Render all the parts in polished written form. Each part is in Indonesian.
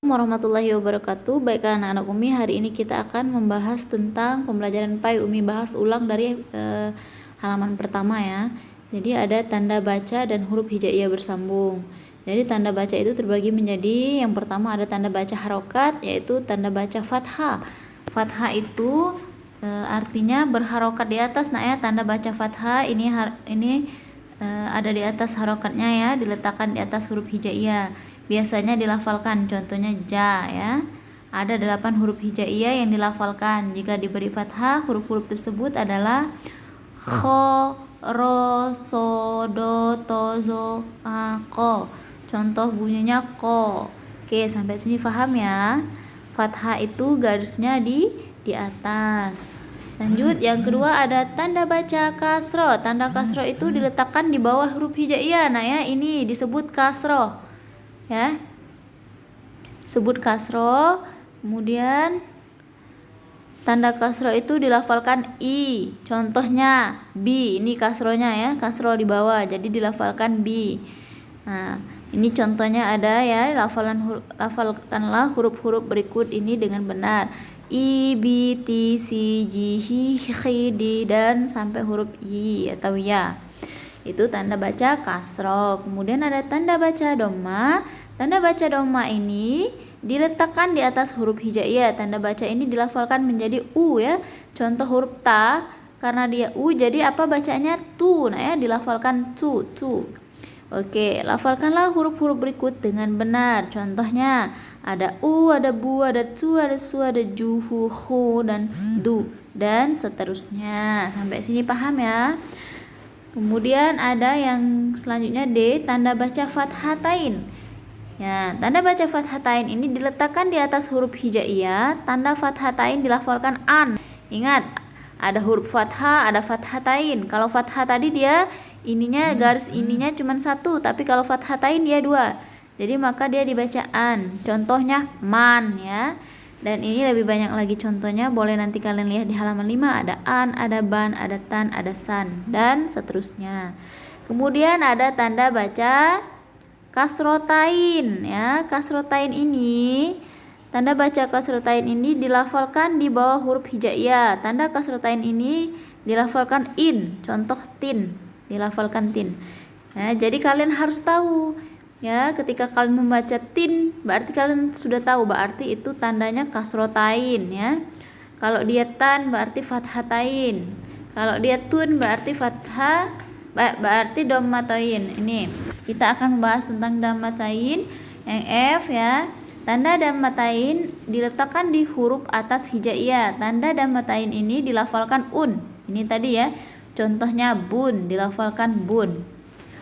Warahmatullahi wabarakatuh. Baiklah anak-anak Umi, hari ini kita akan membahas tentang pembelajaran PAI. Umi bahas ulang dari halaman pertama ya. Jadi ada tanda baca dan huruf hijaiyah bersambung. Jadi tanda baca itu terbagi menjadi, yang pertama ada tanda baca harokat, yaitu tanda baca fathah. Fathah itu artinya berharokat di atas. Nah ya, tanda baca fathah ini ada di atas harokatnya ya, diletakkan di atas huruf hijaiyah. Biasanya dilafalkan, contohnya ja ya. Ada 8 huruf hijaiyah yang dilafalkan. Jika diberi fathah, huruf-huruf tersebut adalah kho, ro, so, do, to, zo, a, ko. Contoh bunyinya ko. Oke, sampai sini paham ya. Fathah itu garisnya di atas. Lanjut, yang kedua ada tanda baca kasro. Tanda kasro itu diletakkan di bawah huruf hijaiyah. Nah ya, ini disebut kasro ya, sebut kasro. Kemudian tanda kasro itu dilafalkan i, contohnya bi. Ini kasronya ya, kasro di bawah, jadi dilafalkan bi. Nah ini contohnya ada ya, lafalkanlah huruf-huruf berikut ini dengan benar: i, b, t, c, j, h, d, dan sampai huruf i atau ya. Itu tanda baca kasro. Kemudian ada tanda baca dhamma. Tanda baca dhamma ini diletakkan di atas huruf hijaiyah. Tanda baca ini dilafalkan menjadi u ya. Contoh huruf ta, karena dia u jadi apa bacanya? Tu. Nah ya, dilafalkan tu. Oke, lafalkanlah huruf-huruf berikut dengan benar. Contohnya ada u, ada bu, ada tu, ada su, ada ju, hu, hu, dan du, dan seterusnya. Sampai sini paham ya? Kemudian ada yang selanjutnya D, tanda baca fathatain. Ya, tanda baca fathatain ini diletakkan di atas huruf hijaiyah. Tanda fathatain dilafalkan an. Ingat, ada huruf fathah, ada fathatain. Kalau fathah tadi dia garis ininya cuma satu, tapi kalau fathatain dia dua. Jadi maka dia dibaca an. Contohnya man ya. Dan ini lebih banyak lagi contohnya, boleh nanti kalian lihat di halaman 5. Ada an, ada ban, ada tan, ada san, dan seterusnya. Kemudian ada tanda baca kasrotain ya. Kasrotain ini, tanda baca kasrotain ini dilafalkan di bawah huruf hijaiyah. Tanda kasrotain ini dilafalkan in, contoh tin, dilafalkan tin. Ya, jadi kalian harus tahu ya, ketika kalian membaca tin, berarti kalian sudah tahu berarti itu tandanya kasrotain ya. Kalau dia tan berarti fathatain. Kalau dia tun berarti fathah, berarti dhammatain. Ini kita akan membahas tentang dhammatain. Yang F ya, tanda dhammatain diletakkan di huruf atas hijaiyah. Tanda dhammatain ini dilafalkan un. Ini tadi ya, contohnya bun, dilafalkan bun.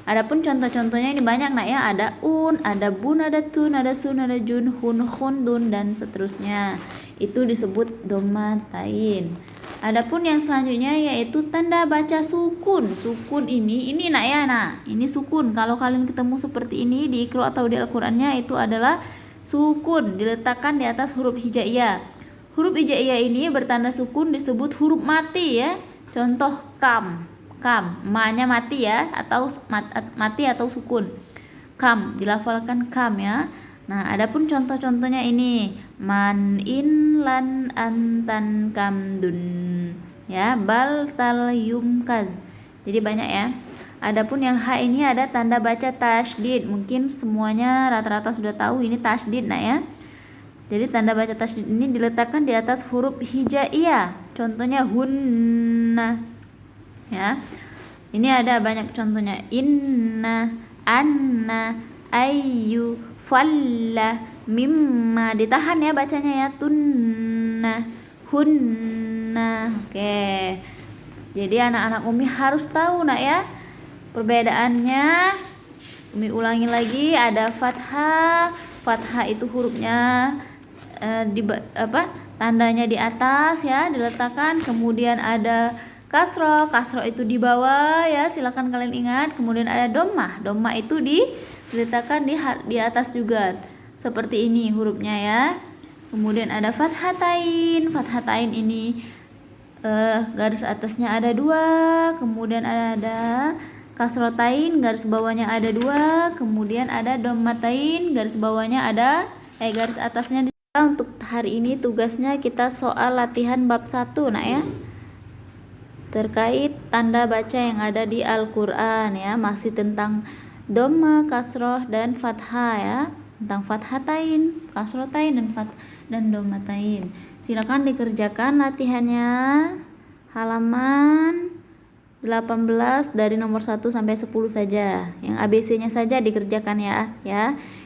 Adapun contoh-contohnya ini banyak nak ya, ada un, ada bun, ada tun, ada sun, ada jun, hun, dun, dan seterusnya. Itu disebut dhammatain. Adapun yang selanjutnya yaitu tanda baca sukun. Sukun ini nak ya, ini sukun. Kalau kalian ketemu seperti ini di Iqra atau di Al-Qur'annya, itu adalah sukun, diletakkan di atas huruf hijaiyah. Huruf hijaiyah ini bertanda sukun disebut huruf mati ya. Contoh kam, ma-nya mati ya, atau mati atau sukun. Kam, dilafalkan kam ya. Nah, adapun contoh-contohnya ini man, in, lan, antan, kamdun ya, bal, tal, yumkaz. Jadi banyak ya. Adapun yang H ini ada tanda baca tasydid. Mungkin semuanya rata-rata sudah tahu ini tasydid nah ya. Jadi tanda baca tasydid ini diletakkan di atas huruf hijaiyah. Contohnya hunna ya. Ini ada banyak contohnya: inna, anna, ayyu, falla, mimma. Ditahan ya bacanya ya, tunna, hunna. Oke. Jadi anak-anak Umi harus tahu nak ya perbedaannya. Umi ulangi lagi, ada fathah. Fathah itu hurufnya tandanya di atas ya, diletakkan. Kemudian ada kasro, kasro itu di bawah ya, silakan kalian ingat. Kemudian ada dhammah, dhammah itu diletakkan di atas juga, seperti ini hurufnya ya. Kemudian ada fathatain, fathatain ini garis atasnya ada 2. Kemudian ada kasrotain, garis bawahnya ada 2. Kemudian ada dhammatain, garis bawahnya ada garis atasnya. Untuk hari ini tugasnya kita soal latihan bab 1 nak ya, terkait tanda baca yang ada di Al-Quran ya, masih tentang dhamma, kasroh, dan fathah ya, tentang fathatain, kasrotain, dan dhammatain. Silakan dikerjakan latihannya, halaman 18 dari nomor 1 sampai 10 saja. Yang ABC-nya saja dikerjakan ya.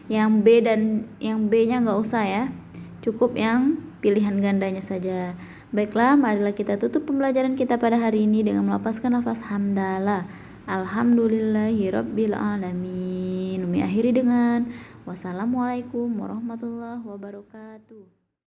Yang B dan yang B-nya nggak usah ya. Cukup yang pilihan gandanya saja. Baiklah, marilah kita tutup pembelajaran kita pada hari ini dengan melafazkan lafaz hamdalah. Alhamdulillahirabbil alamin. Umi akhiri dengan wassalamualaikum warahmatullahi wabarakatuh.